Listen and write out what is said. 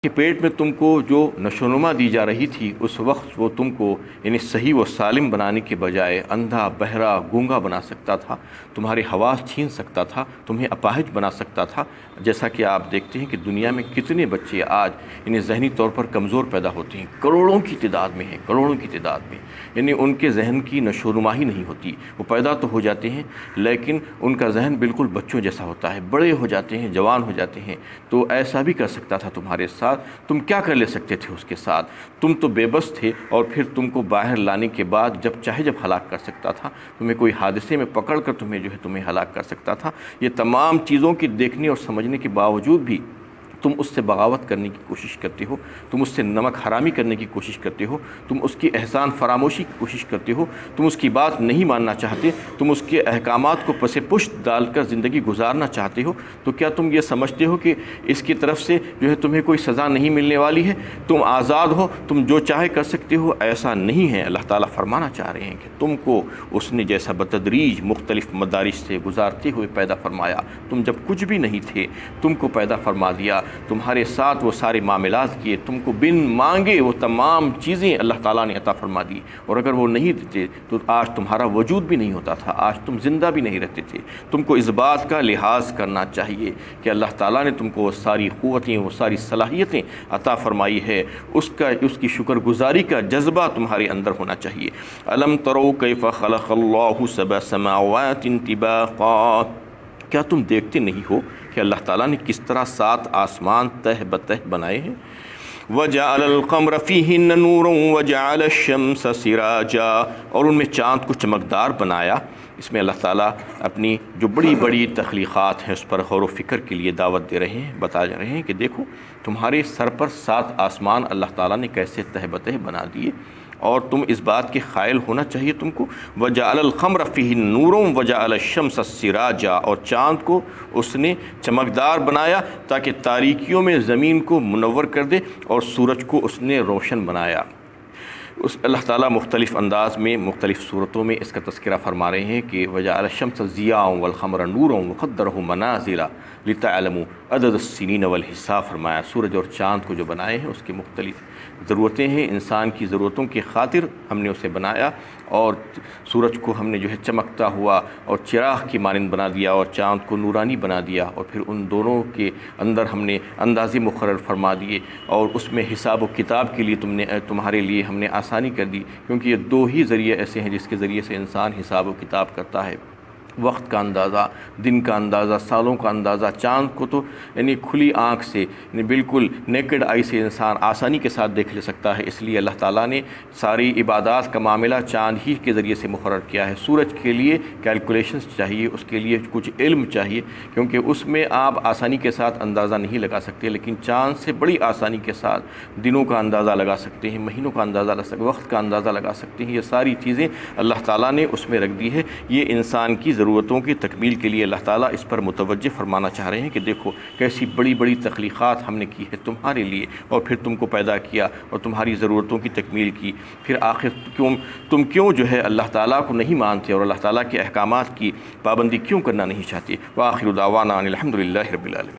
کہ پیٹ میں تم کو جو نشوونما دی جا رہی تھی اس وقت وہ تم کو یعنی صحیح و سالم بنانے کے بجائے اندھا بہرا گونگا بنا سکتا تھا، تمہارے حواس چھین سکتا تھا، تمہیں اپاہج بنا سکتا تھا۔ جیسا کہ آپ دیکھتے ہیں کہ دنیا میں کتنے بچے آج یعنی ذہنی طور پر کمزور پیدا ہوتے ہیں، کروڑوں کی تعداد میں ہیں، کروڑوں کی تعداد میں، یعنی ان کے ذہن کی نشوونما ہی نہیں ہوتی۔ وہ پیدا تو ہو جاتے ہیں لیکن ان کا ذہن بالکل بچوں جیسا ہوتا ہے، بڑے ہو جاتے ہیں، جوان ہو جاتے ہیں۔ تو ایسا بھی کر سکتا تھا تمہارے ساتھ، تم کیا کر لے سکتے تھے اس کے ساتھ؟ تم تو بے بس تھے، اور پھر تم کو باہر لانے کے بعد جب چاہے جب ہلاک کر سکتا تھا، تمہیں کوئی حادثے میں پکڑ کر تمہیں ہلاک کر سکتا تھا۔ یہ تمام چیزوں کی دیکھنے اور سمجھنے کے باوجود بھی تم اس سے بغاوت کرنے کی کوشش کرتے ہو، تم اس سے نمک حرامی کرنے کی کوشش کرتے ہو، تم اس کی احسان فراموشی کی کوشش کرتے ہو، تم اس کی بات نہیں ماننا چاہتے، تم اس کے احکامات کو پس پشت ڈال کر زندگی گزارنا چاہتے ہو۔ تو کیا تم یہ سمجھتے ہو کہ اس کی طرف سے تمہیں کوئی سزا نہیں ملنے والی ہے؟ تم آزاد ہو، تم جو چاہے کر سکتے ہو؟ ایسا نہیں ہے۔ اللہ تعالیٰ فرمانا چاہ رہے ہیں کہ تم کو اس نے جیسا بتدریج مختلف مدارس سے گزارتے ہوئے پیدا فرمایا، تم جب کچھ بھی نہیں تھے تم کو پیدا فرما دیا، تمہارے ساتھ وہ سارے معاملات کیے، تم کو بن مانگے وہ تمام چیزیں اللہ تعالیٰ نے عطا فرما دی، اور اگر وہ نہیں دیتے تو آج تمہارا وجود بھی نہیں ہوتا تھا، آج تم زندہ بھی نہیں رہتے تھے۔ تم کو اس بات کا لحاظ کرنا چاہیے کہ اللہ تعالیٰ نے تم کو وہ ساری قوتیں، وہ ساری صلاحیتیں عطا فرمائی ہے، اس کی شکر گزاری کا جذبہ تمہارے اندر ہونا چاہیے۔ الم تروا کیف خلق اللہ سبع سماوات طباقا، کیا تم دیکھتے نہیں ہو کہ اللہ تعالیٰ نے کس طرح 7 آسمان تہ بتہ بنائے ہیں؟ وَجَعَلَ الْقَمَرَ فِيهِنَّ نُورًا وَجَعَلَ الشَّمْسَ سِرَاجًا، اور ان میں چاند کو چمکدار بنایا۔ اس میں اللہ تعالیٰ اپنی جو بڑی بڑی تخلیقات ہیں اس پر غور و فکر کے لیے دعوت دے رہے ہیں، بتا رہے ہیں کہ دیکھو تمہارے سر پر 7 آسمان اللہ تعالیٰ نے کیسے تہ بتہ بنا دیے، اور تم اس بات کے قائل ہونا چاہیے تم کو۔ وَجَعَلَ الْقَمَرَ فِيهِ نُورًا وَجَعَلَ الشَّمْسَ سِرَاجًا، اور چاند کو اس نے چمکدار بنایا تاکہ تاریکیوں میں زمین کو منور کر دے، اور سورج کو اس نے روشن بنایا۔ اللہ تعالیٰ مختلف انداز میں مختلف صورتوں میں اس کا تذکرہ فرما رہے ہیں کہ وَجَعَلَ الشَّمْسَ ضِيَاءً وَالْقَمَرَ نُورًا وَقَدَّرَهُ مَنَازِلَ لِتَعْلَمُوا عَدَدَ السِّنِينَ وَالْحِسَابَ، فرمایا سورج اور چاند کو جو بنائے ہیں اس کی مختلف ضرورتیں ہیں، انسان کی ضرورتوں کی خاطر ہم نے اسے بنایا، اور سورج کو ہم نے چمکتا ہوا اور چراغ کی مانند بنا دیا، اور چاند کو نورانی بنا دیا، اور پھر ان دونوں کے اندر ہم نے اندازے مقرر فرما دیے، اور اس میں حساب و کتاب کے لیے تمہارے لیے ہم نے آسانی کر دی، کیونکہ یہ 2 ہی ذریعے ایسے ہیں جس کے ذریعے سے انسان حساب و کتاب کرتا ہے، وقت کا اندازہ، دن کا اندازہ، سالوں کا اندازہ۔ چاند کو تو یعنی کھلی آنکھ سے بالکل نیکڈ آئی سے انسان آسانی کے ساتھ دیکھ لے سکتا ہے، اس لیے اللہ تعالیٰ نے ساری عبادات کا معاملہ چاند ہی کے ذریعے سے مقرر کیا ہے۔ سورج کے لیے کیلکولیشنز چاہیے، اس کے لیے کچھ علم چاہیے، کیونکہ اس میں آپ آسانی کے ساتھ اندازہ نہیں لگا سکتے، لیکن چاند سے بڑی آسانی کے ساتھ دنوں کا اندازہ لگا سکتے ہیں، مہینوں کا اندازہ لگا سکتے ہیں، وقت کا اندازہ لگا سکتے ہیں۔ یہ ساری چیزیں اللہ تعالیٰ نے اس میں رکھ دی ہے۔ یہ انسان کی ضرورتوں کی تکمیل کے لیے اللہ تعالیٰ اس پر متوجہ فرمانا چاہ رہے ہیں کہ دیکھو کیسی بڑی بڑی تخلیقات ہم نے کی ہے تمہارے لیے، اور پھر تم کو پیدا کیا اور تمہاری ضرورتوں کی تکمیل کی، پھر آخر تم کیوں اللہ تعالیٰ کو نہیں مانتے اور اللہ تعالیٰ کے احکامات کی پابندی کیوں کرنا نہیں چاہتے؟ وآخر دعوانا ان الحمد للہ رب العالمین۔